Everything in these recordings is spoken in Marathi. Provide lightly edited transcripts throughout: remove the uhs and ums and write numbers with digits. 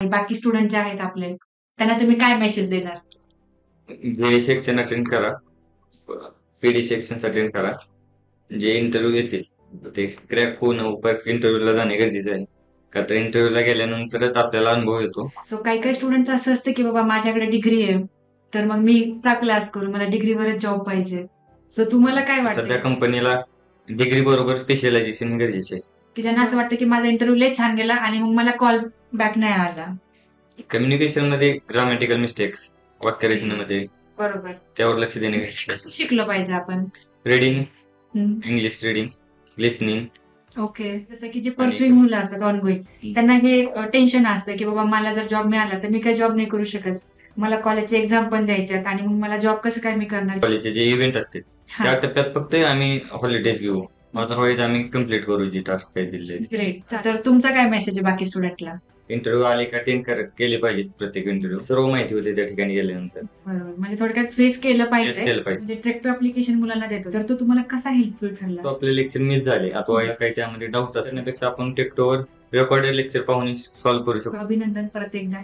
बाकी स्टुडंट जे आहेत आपले, त्यांना तुम्ही काय मेसेज देणार? जे सेक्शन अटेंड करा. पीडी सेक्शन अटेंड करा. जे इंटरव्ह्यू येतील ते क्रॅक होणं परत इंटरव्ह्यूला जाणे गरजेचं आहे. का तर इंटरव्ह्यूला गेल्यानंतरच आपल्याला अनुभव येतो. सो काही-काही स्टुडंटचं असं असतं, की बाबा माझ्याकडे डिग्री आहे, तर मग मी का क्लास करू? मला डिग्रीवरच जॉब पाहिजे. सो तुम्हाला काय सध्या वाटतंय? कंपनीला डिग्री बरोबर स्पेशलायझेशन गरजेचे आहे. की ज्यांना असं वाटतं, की माझा इंटरव्ह्यू लय छान गेला आणि मग मला कॉल बॅक नाही आला. कम्युनिकेशनमध्ये ग्रामॅटिकल मिस्टेक्स, ओके. वाक्यरचनेमध्ये बरोबर. त्यावर लक्ष देणे गरजेचे आहे. कसं शिकलं पाहिजे आपण? रीडिंग, हं. English reading, listening okay. जसं की जे आणि पर्सुइंग मुलं असतात ऑनगोइंग, त्यांना हे टेन्शन असतं, की बाबा मला जर जॉब मिळाला, तर मी काही जॉब नाही करू शकत. मला कॉलेजची एक्झाम पण द्यायच्यात आणि मग मला जॉब कसं काय मी करणार? कॉलेजचे जे इव्हेंट असतील त्या हां. टप्प्यात फक्त आम्ही हॉलिडेज घेऊ. अदरवाईज आम्ही कंप्लीट करू जे टास्क काही दिले. ग्रेट. तर तुमचा काय मेसेज आहे बाकी स्टुडंटला? इंटरव्ह्यू आले का अटेंड केले पाहिजेत प्रत्येक इंटरव्ह्यू. सर्व माहिती होते त्या ठिकाणी गेल्यानंतर. बरोबर. म्हणजे थोडक्यात फेस केलं तेच पाहिजे. केलं पाहिजे. म्हणजे ट्रेक्टो ॲप्लिकेशन मुलांना देतो. तर तो तुम्हाला कसा हेल्पफुल ठरला? तो आपले लेक्चर मिस झाले अथवा काही त्यामध्ये डाऊट असण्यापेक्षा आपण टेक्टोवर रेकॉर्डेड लेक्चर पाहून सॉल्व्ह करू शकतो. अभिनंदन परत एकदा.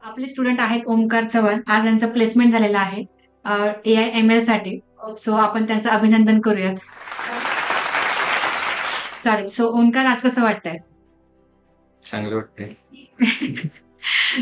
आपले स्टुडंट आहेत ओमकार चव्हाण. आज यांचं प्लेसमेंट झालेलं आहे एआय एम-एल साठी. सो आपण त्यांचं अभिनंदन करूयात. चालेल. सो ओमकार आज कसं वाटतंय? चांगलं वाटतंय.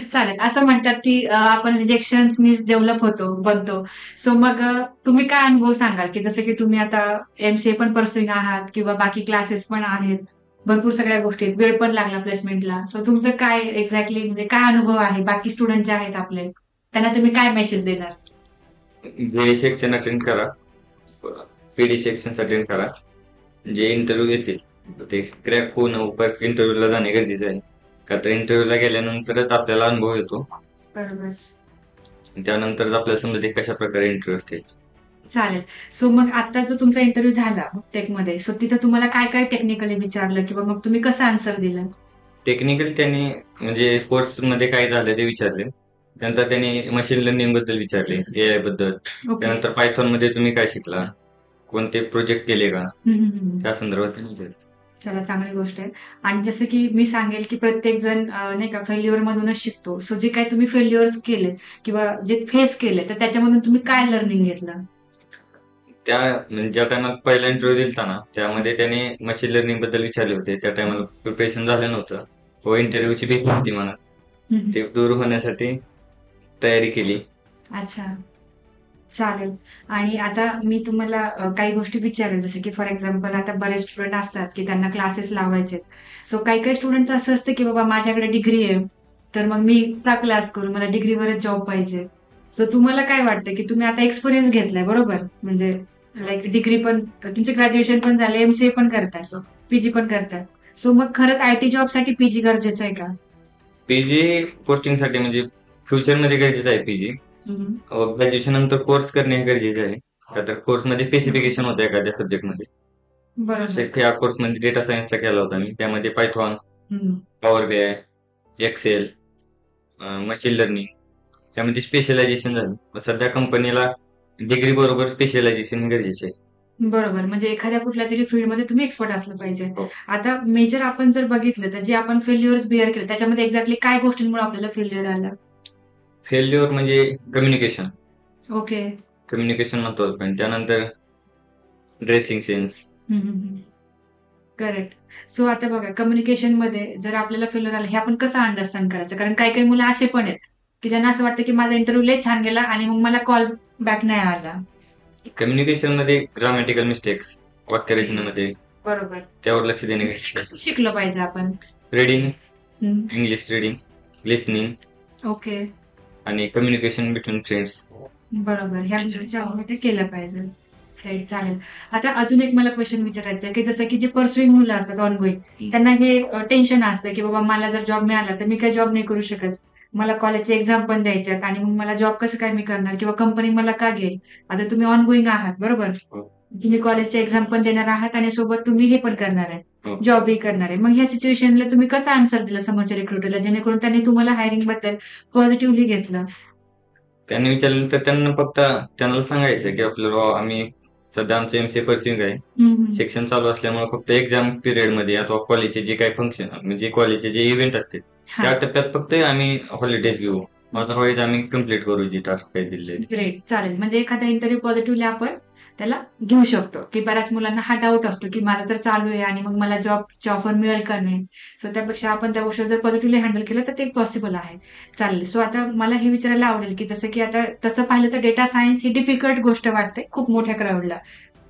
चालेल. असं म्हणतात, की आपण रिजेक्शन्सनीच डेव्हलप होतो, बनतो. सो मग तुम्ही काय अनुभव सांगाल, की जसं की तुम्ही आता एम-सी-ए पण पर्सुइंग आहात किंवा बाकी क्लासेस पण आहेत. भरपूर सगळ्या गोष्टी आहेत. वेळ पण लागला प्लेसमेंटला. सो तुमचं काय एक्झॅक्टली म्हणजे काय अनुभव आहे? बाकी स्टुडंट जे आहेत आपले, त्यांना तुम्ही काय मेसेज देणार? जे सेक्शन अटेंड करा. पीडी सेक्शन अटेंड करा. जे इंटरव्ह्यू येतील ते क्रॅक होणं परत इंटरव्ह्यूला जाणे गरजेचं आहे. का तर इंटरव्ह्यूला गेल्यानंतरच आपल्याला अनुभव येतो. बरोबर. त्यानंतरच आपल्याला समजते कशा प्रकारे इंटरव्ह्यू असते. चालेल. सो मग आता जो तुमचा इंटरव्ह्यू झाला टेकमध्ये, सो तिथं तुम्हाला काय-काय टेक्निकली विचारलं किंवा मग तुम्ही कसं आन्सर दिलं? टेक्निकल त्यांनी म्हणजे कोर्समध्ये काय झालं ते विचारले. त्यानंतर त्यांनी मशीन लर्निंग बद्दल विचारले, एआय बद्दल. ओके. त्यानंतर पायथॉन मध्ये तुम्ही काय शिकला, कोणते प्रोजेक्ट केले का, हं, हं, हं. त्या संदर्भात त्यांनी विचारले. चला चांगली गोष्ट आहे. आणि जसं की मी सांगेल, की प्रत्येक जण नाही का फेल्युअर मधूनच शिकतो. सो जे काही तुम्ही फेल्युअर्स केले किंवा जे फेस केले, तर त्याच्यामधून तुम्ही काय लर्निंग घेतलं? त्या म्हणजे ज्या टायमाला पहिला इंटरव्ह्यू दिलता ना त्यामध्ये त्याने मशीन लर्निंग बद्दल विचारले होते. त्या टायमाला प्रिपरेशन झालं नव्हतं व इंटरव्ह्यूची भीती होती मला. हं, हं. ते दूर होण्यासाठी तयारी केली. अच्छा. चालेल. आणि आता मी तुम्हाला काही गोष्टी विचारेल जसं की फॉर एक्झाम्पल आता बरेच स्टुडंट असतात, की त्यांना क्लासेस लावायचे आहेत. सो काही-काही स्टुडंटचं असं असतं, की बाबा माझ्याकडे डिग्री आहे, तर मग मी का क्लास करू? मला डिग्रीवरच जॉब पाहिजे. सो तुम्हाला काय वाटतं, की तुम्ही आता एक्सपिरियन्स घेतलाय बरोबर? म्हणजे लाइक डिग्री पण तुमचं ग्रॅज्युएशन पण झालंय, एम-सी-ए पण करताय, पी पण करताय. सो मग खरंच आय-टी जॉबसाठी पी गरजेचं आहे का? पीजी पोस्टिंगसाठी म्हणजे फ्युचरमध्ये गरजेचं आहे पीजी. हं, ग्रॅज्युएशन नंतर कोर्स करणे हे गरजेचे आहे. का तर कोर्समध्ये स्पेसिफिकेशन होतं एखाद्या सब्जेक्टमध्ये. बरोबर. या कोर्समध्ये डेटा सायन्सचा केला होता मी. त्यामध्ये पायथॉन, हं. Power BI, excel, machine learning त्यामध्ये स्पेशलायझेशन झालं. मग सध्या कंपनीला डिग्री बरोबर स्पेशलायझेशन गरजेचे आहे. बरोबर. म्हणजे एखाद्या कुठल्यातरी फील्डमध्ये तुम्ही एक्सपर्ट असलं पाहिजे. हो. आता मेजर आपण जर बघितलं, तर जे आपण फेल्युअर्स बिअर केले, त्याच्यामध्ये एक्झॅक्टली काय गोष्टींमुळे आपल्याला फेल्युअर आलं? फेल्युअर म्हणजे कम्युनिकेशन. ओके. कम्युनिकेशन महत्वाचं पण त्यानंतर ड्रेसिंग सेन्स. हं, हं, हं. करेक्ट. सो आता बघा कम्युनिकेशनमध्ये जर आपल्याला फेल्युअर आलं, हे आपण कसं अंडरस्टँड करायचं? कारण काही-काही मुलं असे पण आहेत, की ज्यांना असं वाटतं, की माझा इंटरव्ह्यू लय छान गेला आणि मग मला कॉल बॅक नाही आला. कम्युनिकेशनमध्ये ग्रामॅटिकल मिस्टेक्स, वाक्यरचनेमध्ये बरोबर. त्यावर लक्ष देणे गरजेचे आहे. कसं शिकलं पाहिजे आपण? रीडिंग, हं. English reading, listening okay. आणि कम्युनिकेशन बिटवीन फ्रेंड्स. बरोबर. ह्या गोष्टी आपण केल्या पाहिजे. राइट, चालेल. आता अजून एक मला क्वेशन विचारायचा आहे, की जसं की जे पर्सुइंग मुलं असतात ऑनगोइंग, त्यांना हे टेन्शन असतं, की बाबा मला जर जॉब मिळाला, तर मी काही जॉब नाही करू शकत. मला कॉलेजची एक्झाम पण द्यायच्यात आणि मग मला जॉब कसं काय मी करणार किंवा कंपनी मला का घेईल? आता तुम्ही ऑनगोइंग आहात, बरोबर? हो. तुम्ही कॉलेजची एक्झाम पण देणार आहात आणि सोबत तुम्ही हे पण करणार आहे. हो. जॉबही करणार आहे. मग ह्या सिच्युएशनला तुम्ही कसं आन्सर दिलं समोरच्या रिक्रुटरला, जेणेकरून त्यांनी तुम्हाला हायरिंग बद्दल पॉझिटिव्हली घेतलं? त्यांनी विचारलं तर त्यांना फक्त त्यांना सांगायचं की आपल्याला आम्ही सध्या आमचं MCA पर्सिंग आहे, शिक्षण चालू असल्यामुळे फक्त एक्झाम पिरियड मध्ये अथवा कॉलेजचे जे काही फंक्शन म्हणजे कॉलेजचे जे इव्हेंट असतील त्या टप्प्यात फक्त आम्ही हॉलिडेज घेऊ, अदरवाईज आम्ही कम्प्लीट करू जे टास्क काही दिले. ग्रेट, चालेल. म्हणजे एखादा इंटरव्ह्यू पॉझिटिव्हली आपण त्याला घेऊ शकतो, की बऱ्याच मुलांना हा डाऊट असतो की माझा तर चालू आहे आणि मग मला जॉबची ऑफर मिळेल का नाही. सो त्यापेक्षा आपण त्या गोष्टी जर पॉझिटिव्हली हँडल केलं तर ते पॉसिबल आहे. चालेल. सो आता मला हे विचारायला आवडेल की जसं की आता तसं पाहिलं तर डेटा सायन्स ही डिफिकल्ट गोष्ट वाटते खूप मोठ्या क्राऊडला.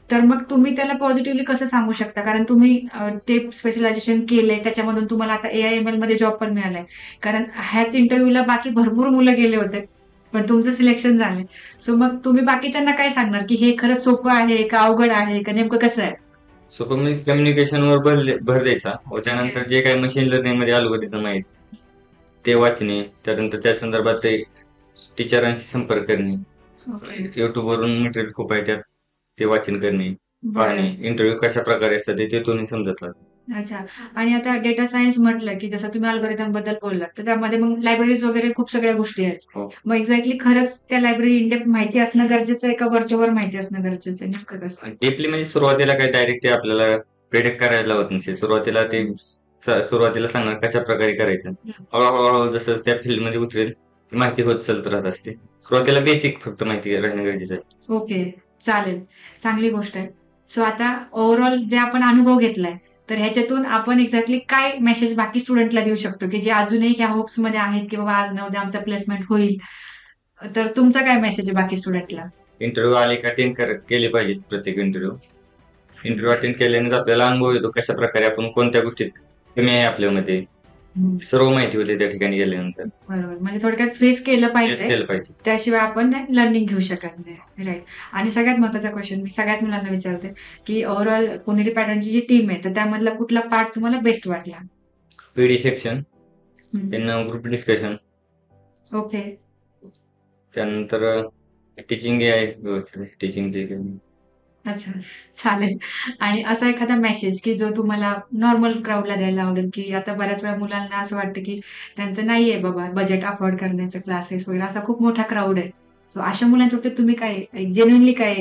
तर मग तुम्ही त्याला पॉझिटिव्हली कसं सांगू शकता? कारण तुम्ही ते स्पेशलायझेशन केलंय, त्याच्यामधून तुम्हाला आता AI/ML मध्ये जॉब पण मिळालाय. कारण ह्याच इंटरव्ह्यूला बाकी भरपूर मुलं गेले होते, पण तुमचं सिलेक्शन झालंय. सो मग तुम्ही बाकीच्यांना काय सांगणार की हे खरंच सोपं आहे का अवघड आहे का नेमकं कसं आहे? सोपं म्हणजे कम्युनिकेशनवर भर द्यायचा व त्यानंतर जे काही मशीन लर्निंग मध्ये अल्गोरिदम आहेत ते वाचणे, त्यानंतर त्या संदर्भात ते टीचरांशी संपर्क करणे, युट्यूब वरून मटेरियल खूप आहे त्यात ते वाचन करणे, पाहणे, इंटरव्ह्यू कशा प्रकारे असतात ते तिथूनही समजतात. अच्छा. आणि आता डेटा सायन्स म्हटलं की जसं तुम्ही अल्गोरिदम बद्दल बोललात, तर त्यामध्ये मग लायब्ररीज वगैरे खूप सगळ्या गोष्टी आहेत. हो. मग एक्झॅक्टली खरंच त्या लायब्ररी इंडेप्थ माहिती असणं गरजेचं आहे का वरचेवर माहिती असणं गरजेचं आहे? नेमकं कसं? डीपली म्हणजे सुरुवातीला काही डायरेक्ट ते आपल्याला प्रिडिक्ट करायला लावत नसेल. सुरुवातीला ते सुरुवातीला सांगणार कशा प्रकारे करायचं. हळूहळू जसं त्या फील्ड मध्ये उतरेल माहिती होत चालत राहत असते. सुरुवातीला बेसिक फक्त माहिती राहणं गरजेचं आहे. ओके, चालेल. चांगली गोष्ट आहे. सो आता ओव्हरऑल जे आपण अनुभव घेतलाय, तर ह्याच्यातून आपण एक्झॅक्टली काय मेसेज बाकी स्टुडंटला देऊ शकतो, की जे अजूनही ह्या होप्समध्ये आहेत, की बाबा आज ना उद्या आमचं प्लेसमेंट होईल. तर तुमचा काय मेसेज आहे बाकी स्टुडंटला? इंटरव्ह्यू आले का अटेंड केले पाहिजेत प्रत्येक इंटरव्ह्यू अटेंड केल्यानंतर आपल्याला अनुभव येतो कशा प्रकारे आपण कोणत्या गोष्टीत कमी आहे आपल्यामध्ये सर्व माहिती होते त्या ठिकाणी गेल्यानंतर. बरोबर. म्हणजे थोडक्यात फेस केलं तेच पाहिजे. केलं पाहिजे. त्याशिवाय आपण लर्निंग घेऊ शकत नाही. राईट. आणि सगळ्यात महत्त्वाचा क्वेश्चन मी सगळ्याच मुलांना विचारते, की ओव्हरऑल पुणेरी पॅटर्नची जी टीम आहे, तर त्यामधला कुठला पार्ट तुम्हाला बेस्ट वाटला? PD सेक्शन, हम्म. त्यांना ग्रुप डिस्कशन, ओके. त्यानंतर टीचिंग आहे व्यवस्थित टीचिंगचे. अच्छा. चालेल. आणि असा एखादा मेसेज की जो तुम्हाला नॉर्मल क्राऊडला द्यायला आवडेल, की आता बऱ्याच वेळा मुलांना असं वाटतं, की त्यांचं नाहीये बाबा बजेट अफोर्ड करण्याचं क्लासेस वगैरे असा खूप मोठा क्राऊड आहे. सो अशा मुलांच्या बाबतीत तुम्ही काय जेन्युइनली काय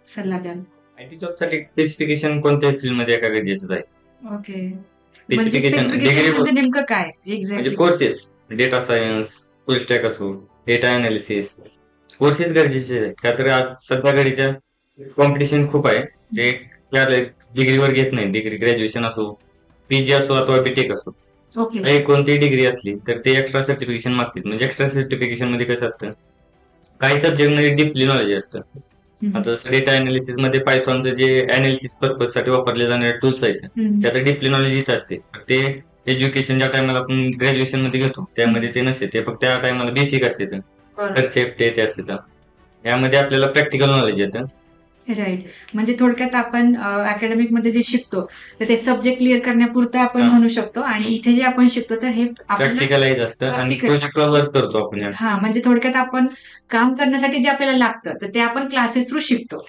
सल्ला द्याल? IT जॉबसाठी स्पेसिफिकेशन कोणत्याही फील्डमध्ये एका गरजेचंच आहे. ओके. म्हणजे स्पेसिफिकेशन स्पेसिफिकेशन डिग्री म्हणजे नेमकं काय म्हणजे एक्झॅक्टली? कोर्सेस, डेटा सायन्स, फुल स्टॅक असो, डेटा अनालिसिस, कोर्सेस गरजेचे आहेत. का तर आज सध्या घडीच्या कॉम्पिटिशन खूप आहे. ते डिग्रीवर घेत नाही. डिग्री ग्रॅज्युएशन असो, PG असो अथवा BTech असो. ओके. काही कोणतीही डिग्री असली तर ते एक्स्ट्रा सर्टिफिकेशन मागतात. म्हणजे एक्स्ट्रा सर्टिफिकेशन मध्ये कसं असतं, काही सब्जेक्ट मध्ये डीपली नॉलेज असतं. आता डेटा अनालिसिस मध्ये पायथॉनचं जे अनालिसिस पर्पज साठी वापरले जाणारे टूल्स आहेत त्यात डीपली नॉलेज येत असते. ते एज्युकेशन ज्या टायमाला आपण ग्रॅज्युएशन मध्ये घेतो त्यामध्ये ते नसते. ते फक्त त्या टायमाला बेसिक असते, कन्सेप्ट ते असते. यामध्ये आपल्याला प्रॅक्टिकल नॉलेज येतं. राईट. म्हणजे थोडक्यात आपण अकॅडमिक मध्ये जे शिकतो तर ते सब्जेक्ट क्लिअर करण्यापुरतं आपण म्हणू शकतो, आणि इथे जे आपण शिकतो तर हे आपल्याला प्रॅक्टिकलाइज असतं आणि प्रोजेक्टवर वर्क करतो आपण. हा, म्हणजे थोडक्यात आपण काम करण्यासाठी जे आपल्याला लागतं तर ते आपण क्लासेस थ्रू शिकतो.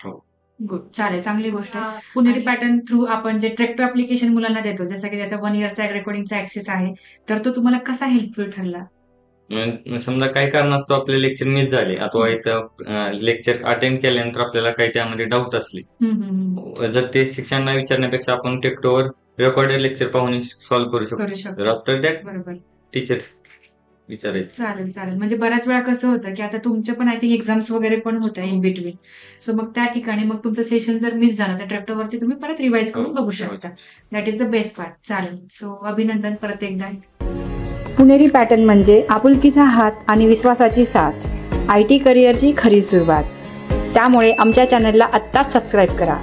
गुड. चालेल. चांगली गोष्ट आहे. पुणेरी पॅटर्न थ्रू आपण जे ट्रेक्टो ऍप्लिकेशन मुलांना देतो, जसं की त्याचा 1 इयरचा रेकॉर्डिंगचा ऍक्सेस आहे, तर तो तुम्हाला कसा हेल्पफुल ठरला? समजा काही कारणास्तव आपले लेक्चर मिस झाले अथवा इथं लेक्चर अटेंड केल्यानंतर आपल्याला काही त्यामध्ये डाऊट असले, जर ते शिक्षकांना विचारण्यापेक्षा आपण टेक्टोवर रेकॉर्डेड लेक्चर पाहून सॉल्व्ह करू शकतो. आफ्टर दॅट बरोबर. टीचर्स विचारायचं. चालेल. चालेल. म्हणजे बऱ्याच वेळा कसं होतं, की आता तुमच्या पण आय थिंक एक्झाम्स वगैरे पण होत्या इन बिटवीन. सो मग त्या ठिकाणी मग तुमचं सेशन जर मिस झालं तर ट्रॅक्टरवरती तुम्ही परत रिवाइज करून बघू शकता. That is the best part. चालेल. सो अभिनंदन परत एकदा. पुणेरी पॅटर्न म्हणजे आपुलकीचा हात आणि विश्वासाची साथ. IT करिअरची खरी सुरुवात. त्यामुळे आमच्या चॅनलला आत्ताच सबस्क्राईब करा.